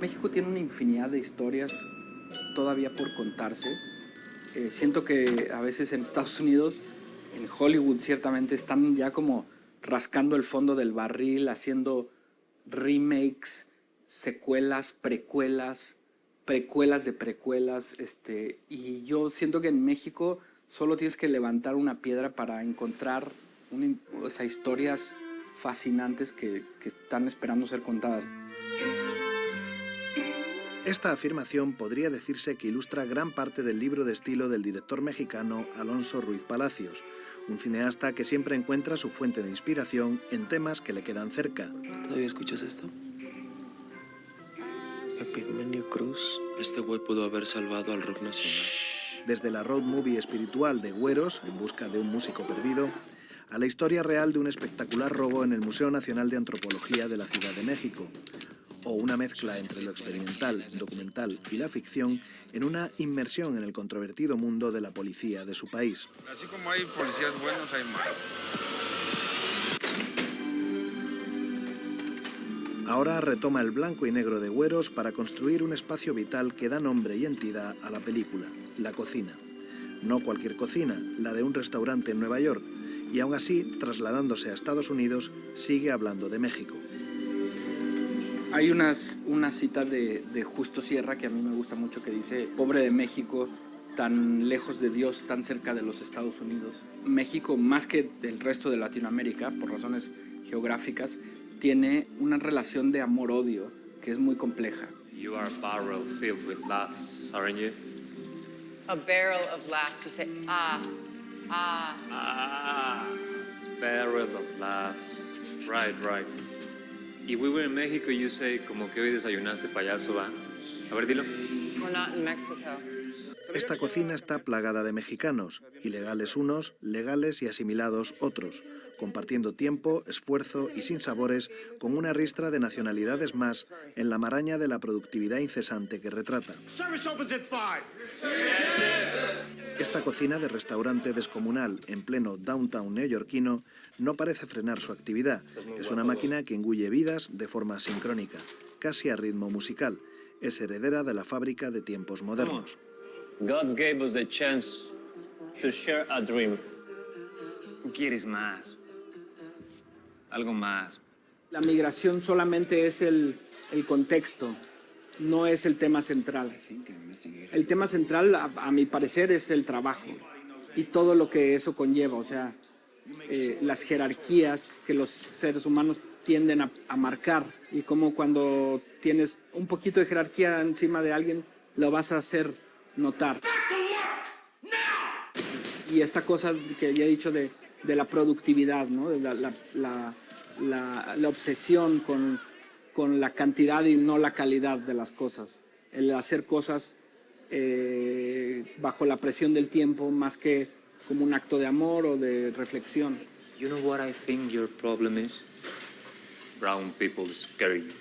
México tiene una infinidad de historias todavía por contarse. Siento que a veces en Estados Unidos, en Hollywood ciertamente, están ya como rascando el fondo del barril, haciendo remakes, secuelas, precuelas, precuelas de precuelas. Y yo siento que en México solo tienes que levantar una piedra para encontrar o sea, historias fascinantes que están esperando ser contadas. Esta afirmación podría decirse que ilustra gran parte del libro de estilo del director mexicano Alonso Ruiz Palacios, un cineasta que siempre encuentra su fuente de inspiración en temas que le quedan cerca. ¿Todavía escuchas esto? Epigmenio Cruz. Este güey pudo haber salvado al rock nacional. Desde la road movie espiritual de Güeros, en busca de un músico perdido, a la historia real de un espectacular robo en el Museo Nacional de Antropología de la Ciudad de México, o una mezcla entre lo experimental, documental y la ficción en una inmersión en el controvertido mundo de la policía de su país. Así como hay policías buenos, hay malos. Ahora retoma el blanco y negro de Güeros para construir un espacio vital que da nombre y entidad a la película, la cocina. No cualquier cocina, la de un restaurante en Nueva York, y aún así, trasladándose a Estados Unidos, sigue hablando de México. Hay una cita de Justo Sierra que a mí me gusta mucho que dice: pobre de México, tan lejos de Dios, tan cerca de los Estados Unidos. México, más que el resto de Latinoamérica, por razones geográficas, tiene una relación de amor-odio que es muy compleja. You are a barrel filled with laughs, aren't you? A barrel of laughs. You say, ah, ah. Ah, barrel of laughs. Right, right. If we were in Mexico, you say, como que hoy desayunaste, payaso, va. A ver, dilo. We're not in Mexico. Esta cocina está plagada de mexicanos, ilegales unos, legales y asimilados otros, compartiendo tiempo, esfuerzo y sinsabores con una ristra de nacionalidades más en la maraña de la productividad incesante que retrata. Esta cocina de restaurante descomunal en pleno downtown neoyorquino no parece frenar su actividad. Es una máquina que engulle vidas de forma sincrónica, casi a ritmo musical. Es heredera de la fábrica de tiempos modernos. God gave us the chance to share a dream. Tú quieres más. Algo más. La migración solamente es el contexto, no es el tema central. El tema central, a mi parecer, es el trabajo y todo lo que eso conlleva, o sea, las jerarquías que los seres humanos tienden a marcar, y cómo cuando tienes un poquito de jerarquía encima de alguien, lo vas a hacer notar. Y esta cosa que ya he dicho de la productividad, ¿no? De la obsesión con la cantidad y no la calidad de las cosas. El hacer cosas bajo la presión del tiempo más que como un acto de amor o de reflexión. You know what I think your problem is? Brown people scare you.